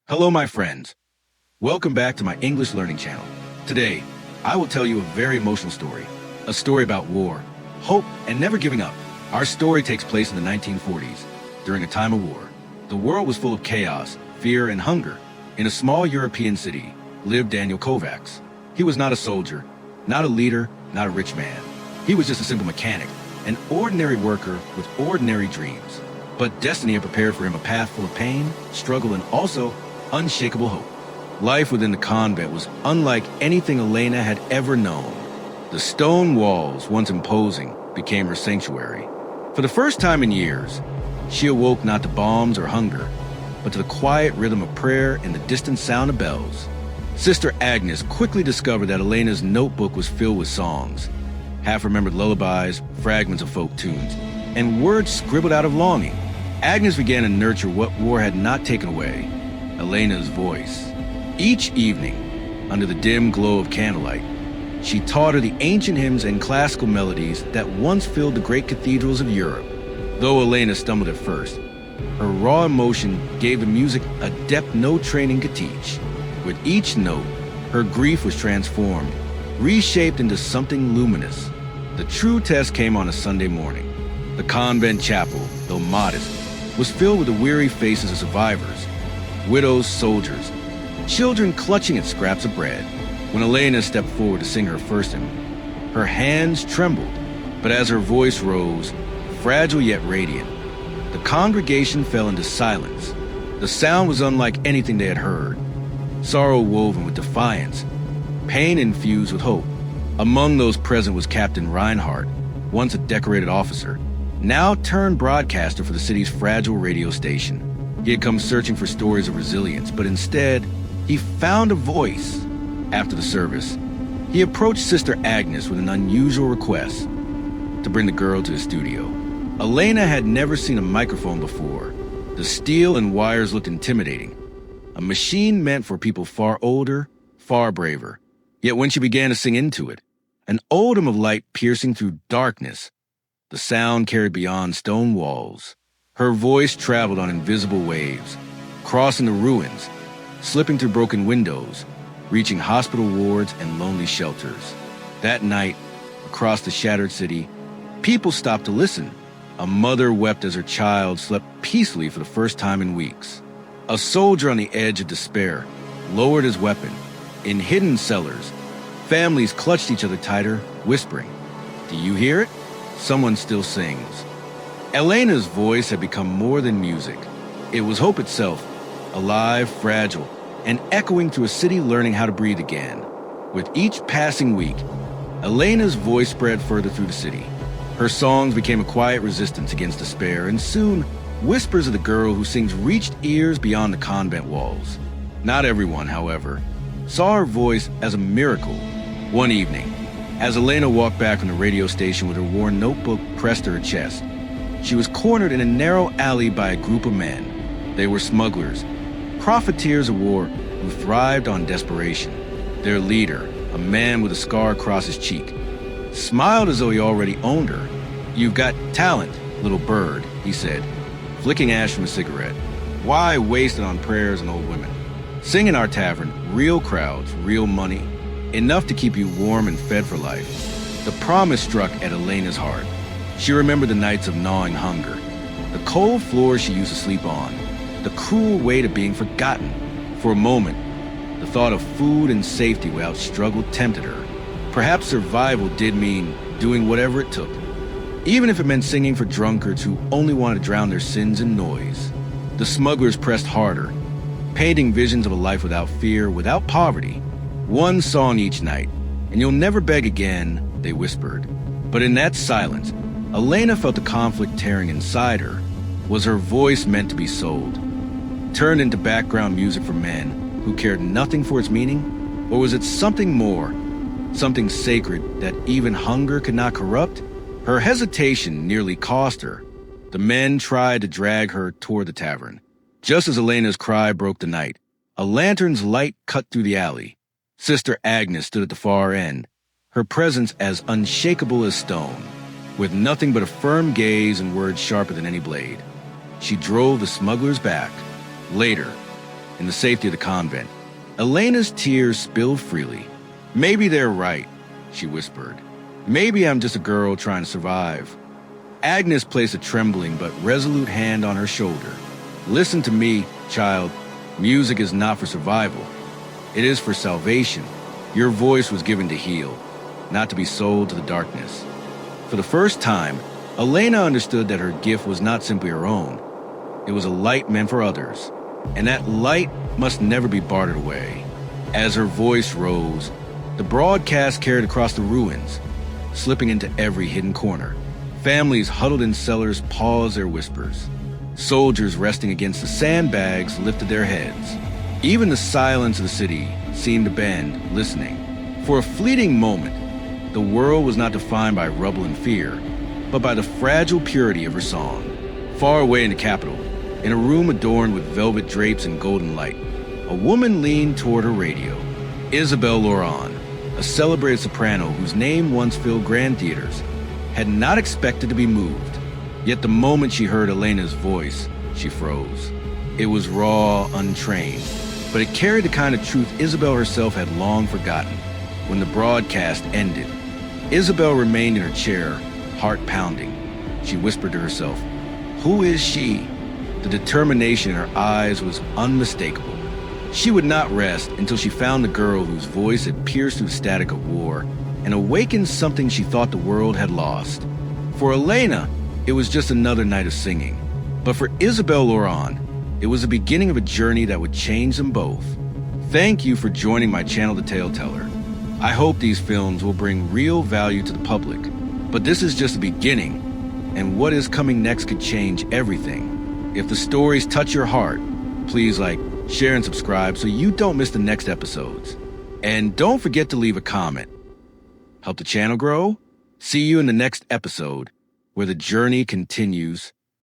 Hello, my friends. Welcome back to my English learning channel. Today, I will tell you a very emotional story. A story about war, hope, and never giving up. Our story takes place in the 1940s, during a time of war. The world was full of chaos, fear, and hunger. In a small European city lived Daniel Kovacs. He was not a soldier, not a leader, not a rich man. He was just a simple mechanic, an ordinary worker with ordinary dreams. But destiny had prepared for him a path full of pain, struggle, and also unshakable hope. Life within the convent was unlike anything Elena had ever known. The stone walls, once imposing, became her sanctuary. For the first time in years, she awoke not to bombs or hunger, but to the quiet rhythm of prayer and the distant sound of bells. Sister Agnes quickly discovered that Elena's notebook was filled with songs, half-remembered lullabies, fragments of folk tunes, and words scribbled out of longing. Agnes began to nurture what war had not taken away, Elena's voice. Each evening, under the dim glow of candlelight, she taught her the ancient hymns and classical melodies that once filled the great cathedrals of Europe. Though Elena stumbled at first, her raw emotion gave the music a depth no training could teach. With each note, her grief was transformed, reshaped into something luminous. The true test came on a Sunday morning. The convent chapel, though modest, was filled with the weary faces of survivors, widows, soldiers, children clutching at scraps of bread. When Elena stepped forward to sing her first hymn, her hands trembled, but as her voice rose, fragile yet radiant, the congregation fell into silence. The sound was unlike anything they had heard, sorrow woven with defiance, pain infused with hope. Among those present was Captain Reinhardt, once a decorated officer, now turned broadcaster for the city's fragile radio station. He had come searching for stories of resilience, but instead, he found a voice. After the service, he approached Sister Agnes with an unusual request to bring the girl to his studio. Elena had never seen a microphone before. The steel and wires looked intimidating, a machine meant for people far older, far braver. Yet when she began to sing into it, an odom of light piercing through darkness, the sound carried beyond stone walls. Her voice traveled on invisible waves, crossing the ruins, slipping through broken windows, reaching hospital wards and lonely shelters. That night, across the shattered city, people stopped to listen. A mother wept as her child slept peacefully for the first time in weeks. A soldier on the edge of despair lowered his weapon. In hidden cellars, families clutched each other tighter, whispering, "Do you hear it? Someone still sings." Elena's voice had become more than music. It was hope itself, alive, fragile, and echoing through a city learning how to breathe again. With each passing week, Elena's voice spread further through the city. Her songs became a quiet resistance against despair, and soon, whispers of the girl who sings reached ears beyond the convent walls. Not everyone, however, saw her voice as a miracle. One evening, as Elena walked back from the radio station with her worn notebook pressed to her chest, she was cornered in a narrow alley by a group of men. They were smugglers, profiteers of war who thrived on desperation. Their leader, a man with a scar across his cheek, smiled as though he already owned her. "You've got talent, little bird," he said, flicking ash from a cigarette. "Why waste it on prayers and old women? Sing in our tavern, real crowds, real money, enough to keep you warm and fed for life." The promise struck at Elena's heart. She remembered the nights of gnawing hunger, the cold floors she used to sleep on, the cruel weight of being forgotten. For a moment, the thought of food and safety without struggle tempted her. Perhaps survival did mean doing whatever it took, even if it meant singing for drunkards who only wanted to drown their sins in noise. The smugglers pressed harder, painting visions of a life without fear, without poverty. "One song each night, and you'll never beg again," they whispered. But in that silence, Elena felt the conflict tearing inside her. Was her voice meant to be sold, turned into background music for men who cared nothing for its meaning? Or was it something more, something sacred that even hunger could not corrupt? Her hesitation nearly cost her. The men tried to drag her toward the tavern. Just as Elena's cry broke the night, a lantern's light cut through the alley. Sister Agnes stood at the far end, her presence as unshakable as stone, with nothing but a firm gaze and words sharper than any blade. She drove the smugglers back. Later, in the safety of the convent. Elena's tears spilled freely. "Maybe they're right," she whispered. "Maybe I'm just a girl trying to survive." Agnes placed a trembling but resolute hand on her shoulder. "Listen to me, child. Music is not for survival. It is for salvation. Your voice was given to heal, not to be sold to the darkness." For the first time, Elena understood that her gift was not simply her own. It was a light meant for others, and that light must never be bartered away. As her voice rose, the broadcast carried across the ruins, slipping into every hidden corner. Families huddled in cellars paused their whispers. Soldiers resting against the sandbags lifted their heads. Even the silence of the city seemed to bend, listening. For a fleeting moment, the world was not defined by rubble and fear, but by the fragile purity of her song. Far away in the capital, in a room adorned with velvet drapes and golden light, a woman leaned toward her radio. Isabelle Laurent, a celebrated soprano whose name once filled grand theaters, had not expected to be moved. Yet the moment she heard Elena's voice, she froze. It was raw, untrained, but it carried the kind of truth Isabelle herself had long forgotten. When the broadcast ended, Isabelle remained in her chair, heart pounding. She whispered to herself, "Who is she?" The determination in her eyes was unmistakable. She would not rest until she found the girl whose voice had pierced through the static of war and awakened something she thought the world had lost. For Elena, it was just another night of singing. But for Isabelle Laurent, it was the beginning of a journey that would change them both. Thank you for joining my channel, The Tale Teller. I hope these films will bring real value to the public. But this is just the beginning, and what is coming next could change everything. If the stories touch your heart, please like, share, and subscribe so you don't miss the next episodes. And don't forget to leave a comment. Help the channel grow? See you in the next episode, where the journey continues